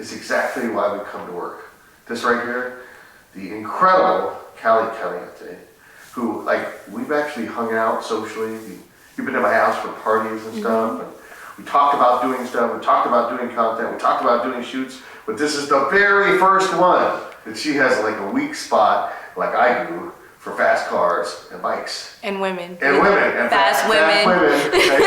is exactly why we come to work. This right here, the incredible Cali Caliente, who, like, we've actually hung out socially. You've been to my house for parties and stuff, and we talked about doing stuff, we talked about doing content, we talked about doing shoots, but this is the very first one that she has like a weak spot, like I do, for fast cars and bikes. And women. And women. And fast women. Fast women. Okay?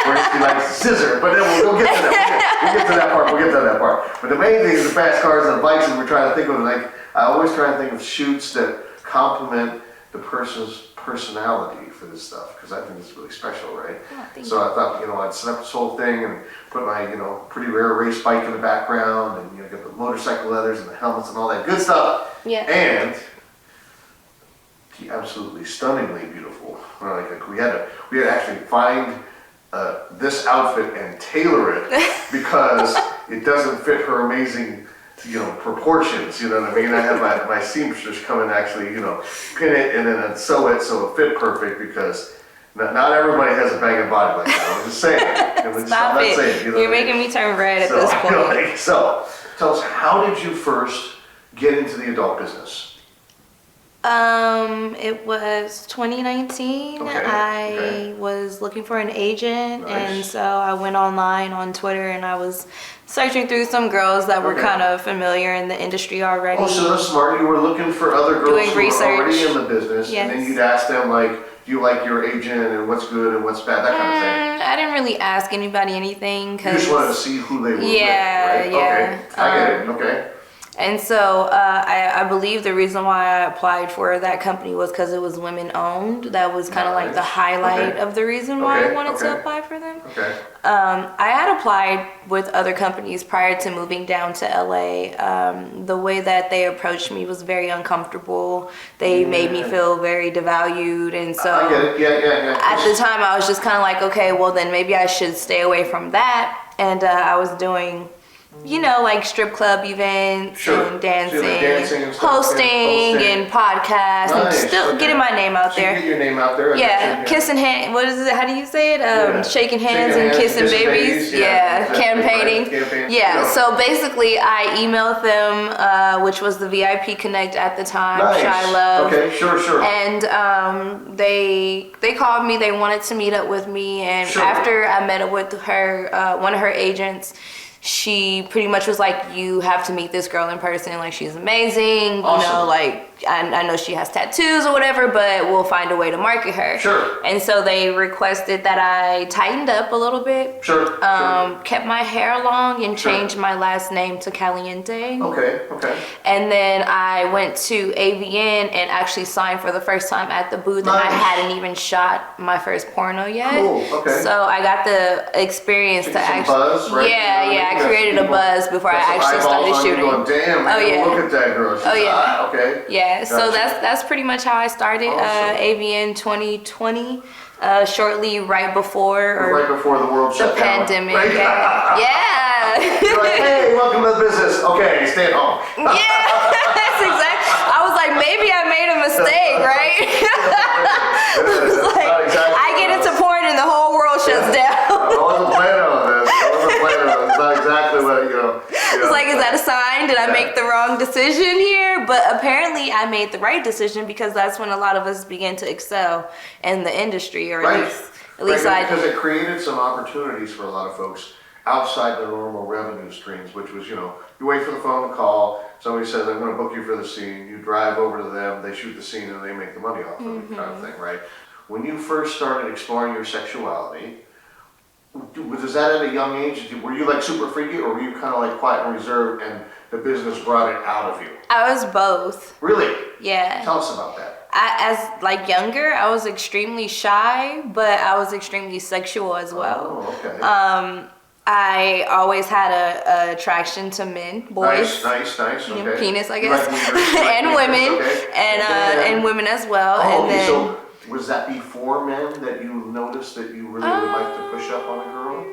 Where she likes scissor, but then we'll get to that. We'll get to that part. But the main thing is the fast cars and the bikes, and we're trying to think of, like, I always try to think of shoots that complement the person's personality for this stuff, because I think it's really special, right? Oh, so I thought, I'd set up this whole thing and put my, pretty rare race bike in the background, and get the motorcycle leathers and the helmets and all that good stuff. Yeah. And the absolutely stunningly beautiful. Like we had to actually find this outfit and tailor it because it doesn't fit her amazing proportions, you know what I mean? I had my seamstress come and actually, pin it and then sew it so it fit perfect, because not everybody has a banging body like that. I'm just saying. Stop it. You're making me turn red at this point. So, tell us, how did you first get into the adult business? It was 2019. Okay. I was looking for an agent, Nice. And so I went online on Twitter and I was searching through some girls that were kind of familiar in the industry already. Oh, so that's smart. You were looking for other girls Doing who research. were already in the business, Yes. and then you'd ask them, like, do you like your agent and what's good and what's bad, that kind of thing. I didn't really ask anybody anything. You just wanted to see who they were with, right? Yeah. Okay, I get it, okay. And so I believe the reason why I applied for that company was because it was women owned. That was kind of like the highlight of the reason why I wanted to apply for them. Okay. I had applied with other companies prior to moving down to LA. The way that they approached me was very uncomfortable. They made me feel very devalued, and so I get it. Yeah. at the time I was just kind of like, okay, well then maybe I should stay away from that. And I was doing, like strip club events and dancing, and stuff, hosting and podcasts, and still getting my name out there. Get your name out there. Yeah, kissing hands. What is it? How do you say it? Shaking hands and kissing babies. Yeah, campaigning. Yeah. So basically, I emailed them, which was the VIP Connect at the time. Nice. Shy Love. Okay, sure. And they called me. They wanted to meet up with me, and after I met up with her, one of her agents, she pretty much was like, you have to meet this girl in person. Like, she's amazing. Awesome. Like, I know she has tattoos or whatever, but we'll find a way to market her. Sure. And so they requested that I tightened up a little bit. Sure. Kept my hair long and changed my last name to Caliente. Okay. And then I went to AVN and actually signed for the first time at the booth. Nice. And I hadn't even shot my first porno yet. Cool, okay. So I got the experience to actually... buzz, right? Yeah, I created a buzz before I actually started shooting. Going, damn, man, look at that girl. She's hot. Okay. Yeah, gotcha. So that's pretty much how I started AVN 2020, shortly right before the world shut down. Pandemic. Right? Yeah. You're like, hey, welcome to the business. Okay, stay at home. Yeah, that's exactly. I was like, maybe I made a mistake, right? I get into porn and the whole world shuts down. I wasn't planning on this. It's not exactly what, It's like, is that a sign? Did I make the wrong decision here? But apparently I made the right decision, because that's when a lot of us begin to excel in the industry, or at least I did. Because it created some opportunities for a lot of folks outside the normal revenue streams, which was, you wait for the phone call, somebody says, I'm going to book you for the scene, you drive over to them, they shoot the scene, and they make the money off of it, kind of thing, right? When you first started exploring your sexuality, was that at a young age? Were you like super freaky, or were you kind of like quiet and reserved and the business brought it out of you? I was both. Really? Yeah. Tell us about that. As like younger, I was extremely shy, but I was extremely sexual as well. Oh, okay. I always had a attraction to men, boys. Nice. Okay. Penis, I guess, and women, and women as well. Oh, and then, so was that before men that you noticed that you really would like to push up on a girl?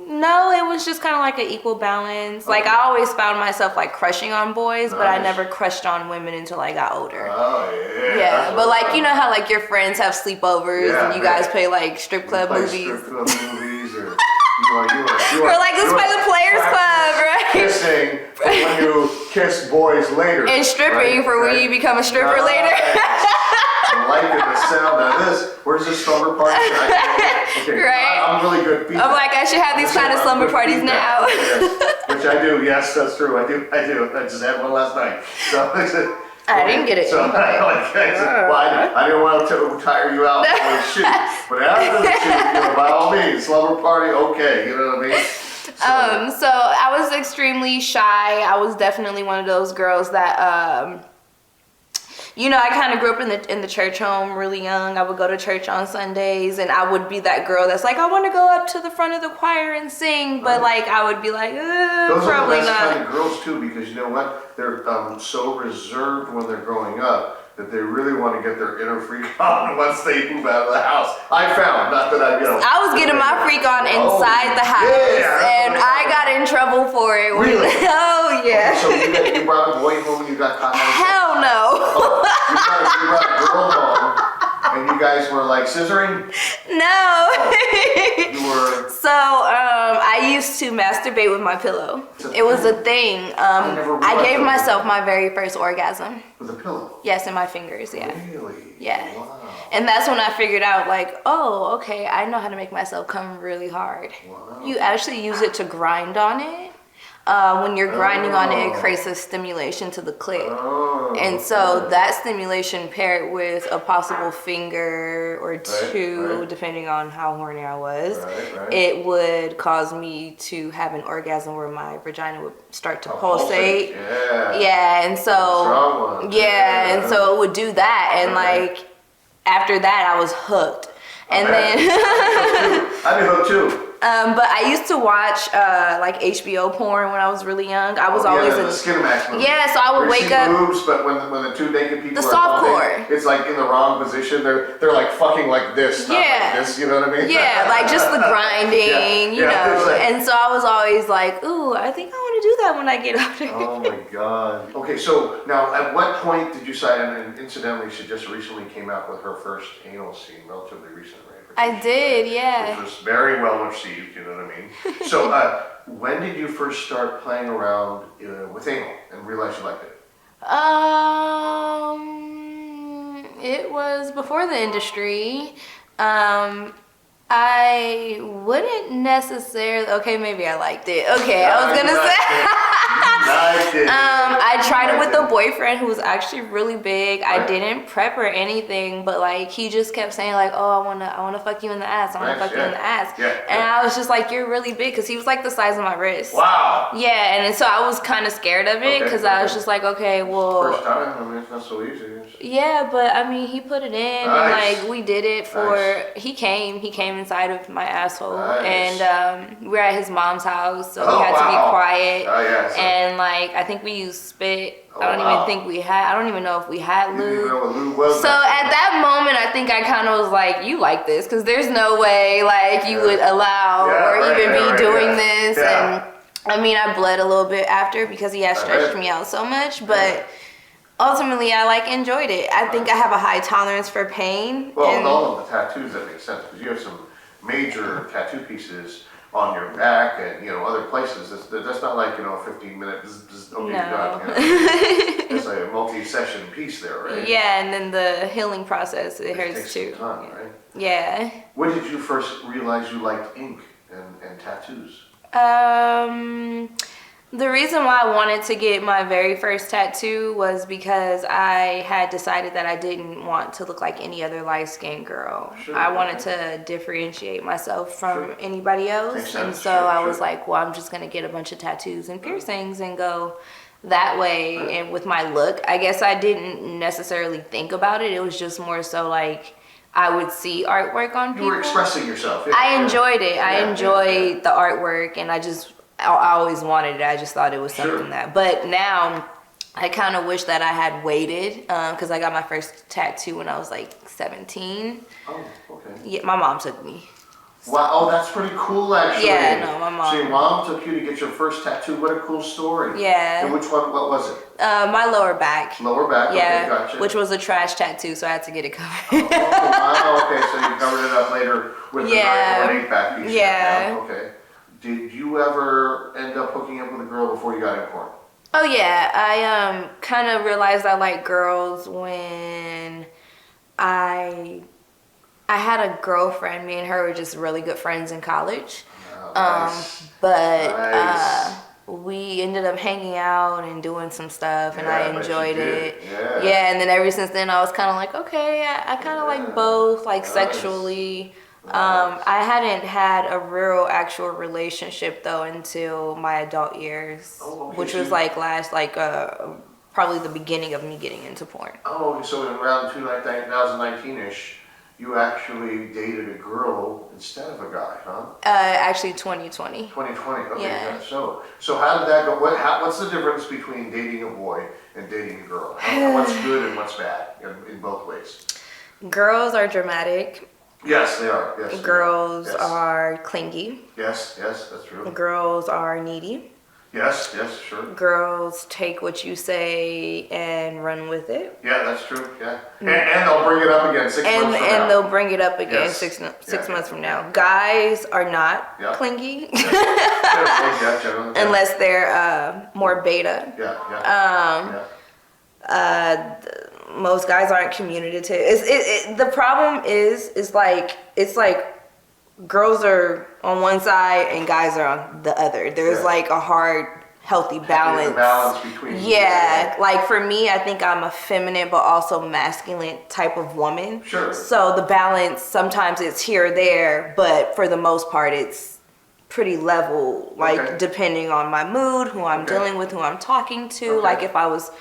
No, it was just kind of like an equal balance. Like, I always found myself like crushing on boys, but I never crushed on women until I got older. Oh, yeah. Yeah, but like, you know how like your friends have sleepovers and you guys play like strip club movies? Strip club movies, or We're like, let's play the Players Club, right? Kissing for when you kiss boys later. And stripping right? for when you become a stripper later. I'm liking the sound of this. Where's the slumber party? Okay, Right? I'm really good feedback. I'm like, I should have these kind of slumber parties now. Yes, which I do. Yes, that's true. I do. I just had one last night. So I didn't get it. So I didn't want to tire you out before the shoot. But after the shoot, by all means, slumber party, okay. You know what I mean? So I was extremely shy. I was definitely one of those girls that, I kind of grew up in the church home really young. I would go to church on Sundays, and I would be that girl that's like, I want to go up to the front of the choir and sing, but like I would be like, those probably are the best not. kind of girls too, because you know what? They're so reserved when they're growing up that they really want to get their inner freak on once they move out of the house. I found, not that I was getting my freak on inside the house, and I got in trouble for it. Really? Oh yeah. So you brought a boy home and you got caught? Hell no. Oh, you brought a girl home and you guys were like scissoring? No. You were. So I used to masturbate with my pillow. It was a thing. I gave myself my very first orgasm. With a pillow? Yes, in my fingers, yeah. Really? Yeah. Wow. And that's when I figured out, like, oh, okay, I know how to make myself come really hard. Wow. You actually use it to grind on it. When you're grinding on it, it creates a stimulation to the clit. Oh, And so that stimulation paired with a possible finger or two, right. depending on how horny I was, Right. it would cause me to have an orgasm where my vagina would start to pulsate. Yeah. And so, Strong one. and so it would do that. And like, after that, I was hooked. And then I'd be hooked too. But I used to watch like HBO porn when I was really young. I was always the Skinamax movie. Yeah, so I would wake up. Boobs, but when the two naked people The are softcore. fucking, it's like in the wrong position. They're like fucking like this, not like this. You know what I mean? Yeah, like just the grinding, you know. Exactly. And so I was always like, ooh, I think I want to do that when I get older. Oh my god. Okay, so now at what point did you decide? And incidentally, she just recently came out with her first anal scene, relatively recent, right? I did, yeah. Which was very well received, you know what I mean? So, when did you first start playing around with anal and realize you liked it? It was before the industry. I wouldn't necessarily. Okay, maybe I liked it. Okay, I was gonna say. I tried it with a boyfriend who was actually really big. I didn't prep or anything, but like he just kept saying like, "Oh, I wanna fuck you in the ass. I wanna fuck you in the ass." And I was just like, "You're really big," because he was like the size of my wrist. Wow. Yeah, and so I was kind of scared of it because I was just like, okay, well. First time. I mean, it's not so easy. Yeah, but I mean, he put it in, and like we did it for. He came inside of my asshole, and we were at his mom's house, so we had to be quiet. And like I think we used spit. I don't even know if we had lube. You didn't even know what lube was. So at that moment, I think I kind of was like, you like this, because there's no way like you would allow or even be doing this. And I mean, I bled a little bit after because he had stretched me out so much, but ultimately I like enjoyed it. I think I have a high tolerance for pain. Well, with all of the tattoos, that makes sense, because you have some major tattoo pieces on your back and other places. That's not like a 15-minute. Okay, done. It's like a multi-session piece there, right? Yeah, and then the healing process it hurts too. Takes some time, right? Yeah. When did you first realize you liked ink and tattoos? The reason why I wanted to get my very first tattoo was because I had decided that I didn't want to look like any other light-skinned girl. Sure, I wanted to differentiate myself from anybody else. And so I was like, well, I'm just going to get a bunch of tattoos and piercings and go that way. And with my look, I guess I didn't necessarily think about it. It was just more so like I would see artwork on people. You were expressing yourself. I enjoyed it. I enjoyed the artwork, and I always wanted it. I just thought it was something but now I kind of wish that I had waited because I got my first tattoo when I was like 17. Oh, okay. Yeah, my mom took me. Wow, oh, that's pretty cool, actually. Yeah, no, my mom. So your mom took you to get your first tattoo. What a cool story. Yeah. And which one? What was it? My lower back. Lower back. Yeah, okay, gotcha. which was a trash tattoo, so I had to get it covered. Oh, wow. Okay, so you covered it up later with the very ornate back piece. Yeah. Okay. Did you ever end up hooking up with a girl before you got in porn? Oh yeah, I kind of realized I like girls when I had a girlfriend. Me and her were just really good friends in college. Oh, nice. But Nice. we ended up hanging out and doing some stuff, and Yeah, I I bet you enjoyed did. it. Yeah. Yeah, and then ever since then, I was kind of like, okay, I kind of like both, like Nice. sexually. Nice. I hadn't had a real actual relationship though until my adult years, Oh, okay, which so was you- like probably the beginning of me getting into porn. Oh, so in around 2019-ish, you actually dated a girl instead of a guy, huh? Actually, 2020. 2020. Okay. Yeah. So how did that go? What's the difference between dating a boy and dating a girl? What's good and what's bad in both ways? Girls are dramatic. Yes, they are. Yes. they are. Girls Yes. are clingy. Yes. Yes, that's true. Girls are needy. Yes. Yes. Sure. Girls take what you say and run with it. Yeah, that's true. Yeah. And they'll bring it up again 6 months from now. And they'll bring it up again Yes. six Yeah. months from now. Guys are not Yeah. clingy Yeah, generally. Yeah. unless they're more beta. Yeah. Yeah. Yeah. Most guys aren't communicative. The problem is like it's like girls are on one side and guys are on the other. There's Yeah. like a hard, healthy balance. The balance between. Yeah, like for me, I think I'm a feminine but also masculine type of woman. Sure. So the balance, sometimes it's here or there, but for the most part, it's pretty level, like Okay. depending on my mood, who I'm Okay. dealing with, who I'm talking to. Okay. Like if I was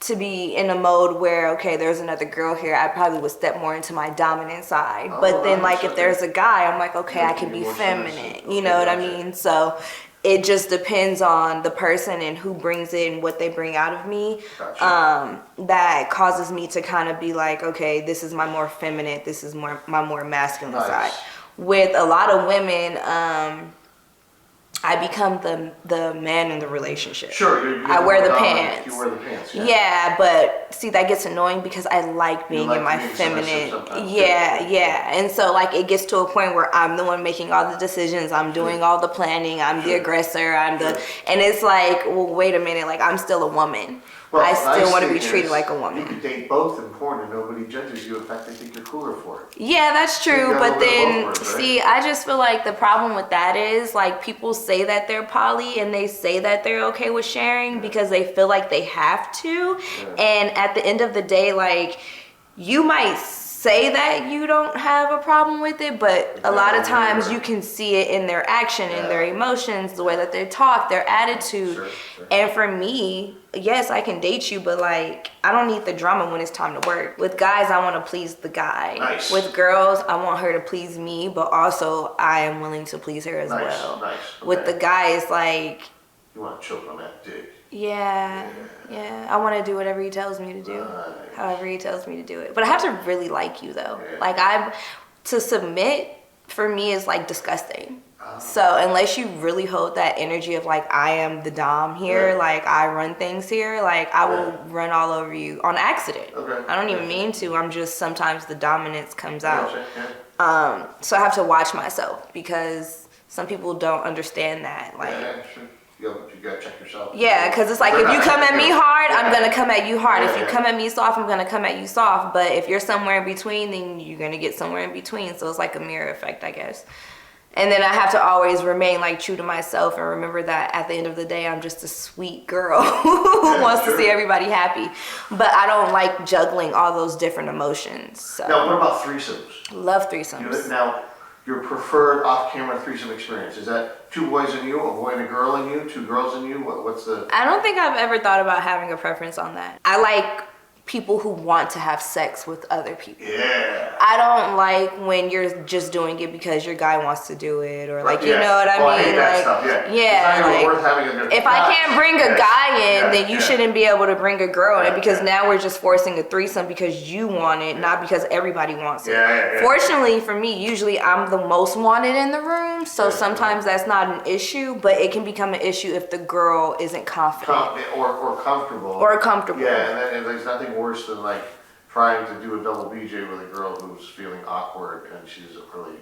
to be in a mode where, okay, there's another girl here, I probably would step more into my dominant side. Oh, But then nice, like if okay. their guy, I'm like, okay, You I can can be be more feminine. submissive. You know what I Gotcha. mean? So it just depends on the person and who brings it and what they bring out of me. Gotcha. That causes me to kind of be like, okay, this is my more feminine, this is my more masculine Nice. side. With a lot of women, I become the man in the relationship. Sure. I wear the dominant. pants. You wear the pants. Yeah. Yeah, but see, that gets annoying because I like being like in my being submissive feminine. sometimes, Yeah, too. yeah. And so, like, it gets to a point where I'm the one making all the decisions. I'm doing all the planning. I'm the Sure. aggressor. I'm the, Sure. and it's like, well, wait a minute. Like, I'm still a woman. Well, I the still nice want to be thing treated is like a You woman. can date both in porn and nobody judges you. In fact, they think you're cooler for it. Yeah, that's You true. got a But little bit of then, both words, right? see, I just feel like the problem with that is like people say that they're poly and they say that they're okay with sharing because they feel like they have to. Yeah. And at the end of the day, like you might say that you don't have a problem with it, but a lot of times you can see it in their action, in their emotions, the way that they talk, their attitude. Sure, sure. And for me, yes, I can date you, but like I don't need the drama when it's time to work. With guys, I want to please the guy. Nice. With girls, I want her to please me, but also I am willing to please her as Nice, well. nice. With the Okay. guys, like You want to choke on that dick. yeah, I want to do whatever he tells me to do, Nice. however he tells me to do it. But I have to really like you though. Yeah. Like to submit for me is like disgusting. Ah. So unless you really hold that energy of like I am the dom here, Yeah. like I run things here, like I will Yeah. run all over you on accident. Okay. I don't even mean to. I'm just sometimes the dominance comes out. Gotcha, yeah. So I have to watch myself because some people don't understand that. Like Yeah, sure. You gotta check yourself. yeah, because it's like They're if you not come at me gonna- hard, I'm Yeah. gonna come at you hard. If Yeah, you yeah. come at me soft, I'm gonna come at you soft. But if you're somewhere in between, then you're gonna get somewhere in between. So it's like a mirror effect, I guess. And then I have to always remain like true to myself and remember that at the end of the day, I'm just a sweet girl who Yeah, wants sure. to see everybody happy. But I don't like juggling all those different emotions. So Now, what about threesomes? love threesomes. Now, your preferred off-camera threesome experience, is that 2 boys and you, a boy and a girl and you, 2 girls and you? What's the... I don't think I've ever thought about having a preference on that. I like people who want to have sex with other people. Yeah. I don't like when you're just doing it because your guy wants to do it or like you Yeah. know what I Oh, mean? I hate that like stuff, yeah. yeah, It's not even like worth having a if I can't bring a guy in, then you yeah. shouldn't be able to bring a girl in Yeah, because yeah. now we're just forcing a threesome because you want it, not because everybody wants it. Yeah. Fortunately for me, usually I'm the most wanted in the room, so Yeah. sometimes that's not an issue, but it can become an issue if the girl isn't confident Or comfortable. or comfortable. Yeah, and there's nothing worse than like trying to do a double BJ with a girl who's feeling awkward and she doesn't really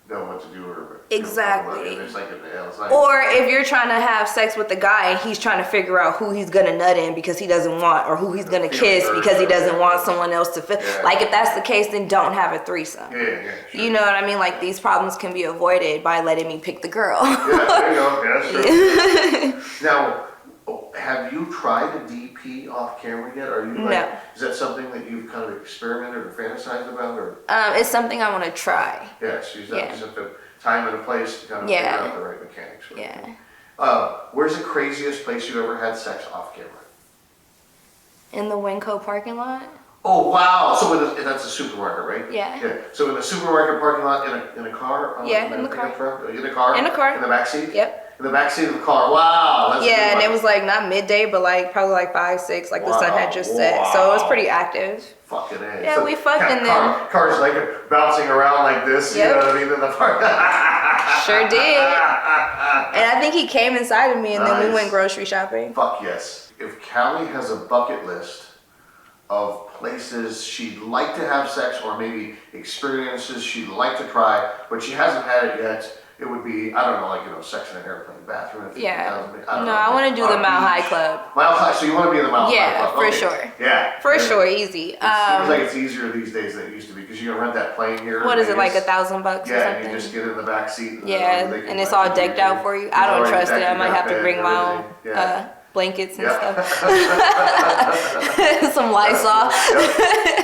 know what to do or Exactly. It's like it's like, or if you're trying to have sex with the guy and he's trying to figure out who he's gonna nut in because he doesn't want, or who he's gonna kiss because he doesn't want someone else to feel. Like if that's the case, then don't have a threesome. Yeah, sure. You know what I mean? Like these problems can be avoided by letting me pick the girl. There you go. Yeah, that's true. Now, have you tried a DP off camera yet? Are you like, No. Is that something that you've kind of experimented or fantasized about, or? It's something I want to try. Yes, you just have to time and a place to kind of figure out the right mechanics. Where's the craziest place you ever had sex off camera? In the Winco parking lot. Oh wow! So that's a supermarket, right? Yeah. Yeah. So in the supermarket parking lot, in a car. In the car. In the car. In the car. In the back seat. Yep. In the back seat of the car. Wow. That's and it was like not midday, but like probably like 5, 6. Like the sun had just set, so it was pretty active. Fucking A. Yeah, so we fucked in there. Cars like bouncing around like this. Yep. You know what I mean? In the park. Sure did. And I think he came inside of me, and then we went grocery shopping. Fuck yes. If Callie has a bucket list of places she'd like to have sex, or maybe experiences she'd like to try, but she hasn't had it yet, it would be, I don't know, like, sex in an airplane bathroom. I want to do the Mile High Club. Mile High, so you want to be in the Mile High Club? For sure. Yeah. For sure, easy. It seems like it's easier these days than it used to be, because you can rent that plane here. What is it, like $1,000 or something? Yeah, and you just get in the back seat. And it's all decked out for you. I don't trust it. I might have to bring my own blankets and stuff. Some Lysol.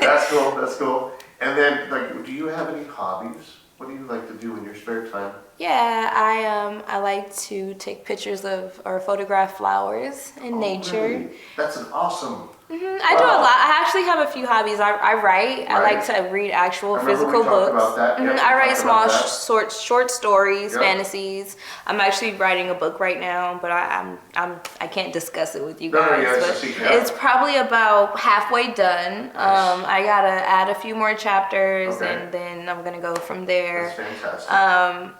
That's cool. And then, like, do you have any hobbies? What do you like to do in your spare time? Yeah, I like to take pictures of or photograph flowers in nature. Really? That's an awesome. I do a lot. I actually have a few hobbies. I write. I like to read actual physical books. About that. I write small, short stories, fantasies. I'm actually writing a book right now, but I can't discuss it with you guys. But it's probably about halfway done. Nice. I gotta add a few more chapters, and then I'm gonna go from there. That's fantastic.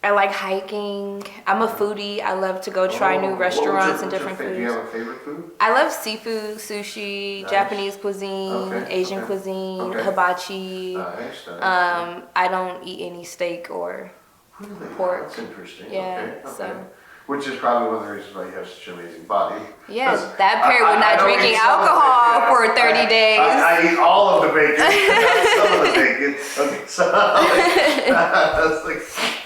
I like hiking. I'm a foodie. I love to go try new restaurants and different foods. Do you have a favorite food? I love seafood, sushi, Japanese cuisine, Asian cuisine, hibachi. Nice. I don't eat any steak or pork. That's interesting. Yeah, so. Which is probably one of the reasons why you have such an amazing body. Yeah, that paired with not drinking alcohol for 30 days. I eat all of the bacon, not some of the bacon. Okay, so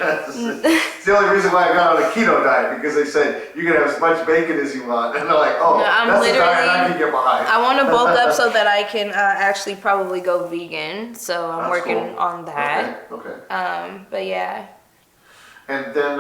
it's the only reason why I got on a keto diet, because they said you can have as much bacon as you want, and they're like, oh, that's a diet I can get behind. I want to bulk up so that I can actually probably go vegan, so I'm working on that. Okay. But yeah. And then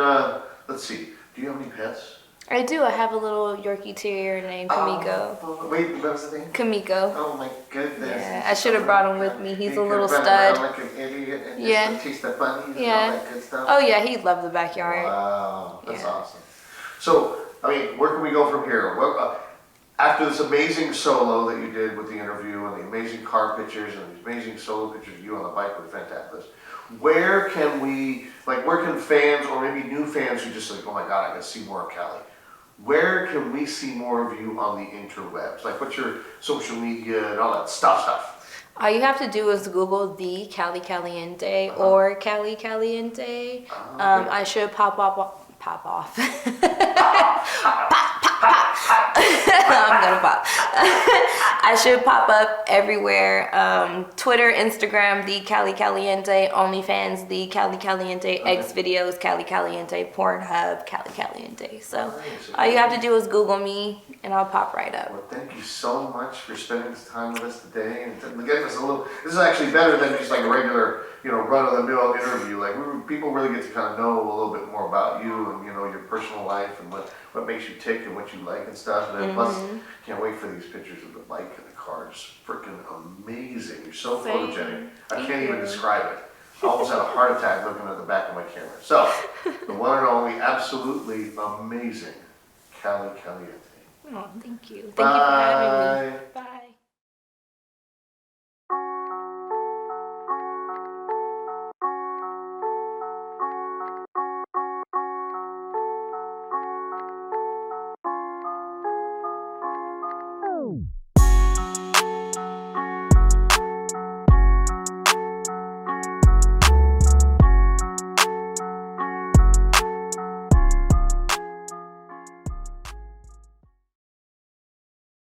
let's see. Do you have any pets? I do. I have a little Yorkie Terrier named Kamiko. Wait, what was the name? Kamiko. Oh my goodness. Yeah, I should have brought him with me. He's a little stud. Like an idiot and just taste the bunnies and all that good stuff. Oh yeah, he'd love the backyard. Wow, that's awesome. So, I mean, where can we go from here? After this amazing solo that you did with the interview and the amazing car pictures and the amazing solo pictures of you on the bike with fantastic, where can fans, or maybe new fans who just like, oh my God, I gotta see more of Callie, where can we see more of you on the interwebs? Like, what's your social media and all that stuff? All you have to do is Google the Cali Caliente or Cali Caliente. I should pop off. I'm gonna pop. I should pop up everywhere. Twitter, Instagram, the Cali Caliente, OnlyFans, the Cali Caliente, X videos, Cali Caliente, Pornhub, Cali Caliente. So all you have to do is Google me, and I'll pop right up. Well, thank you so much for spending this time with us today, and getting us this is actually better than just like a regular, run-of-the-mill interview. Like, people really get to kind of know a little bit more about you and, your personal life and what makes you tick and what you like and stuff. And then plus, can't wait for these pictures of the bike and the car. It's freaking amazing. You're so photogenic. I can't even describe it. I almost had a heart attack looking at the back of my camera. So, the one and only, absolutely amazing Cali Caliente. Oh, thank you. Thank you for having me. Bye. Oh.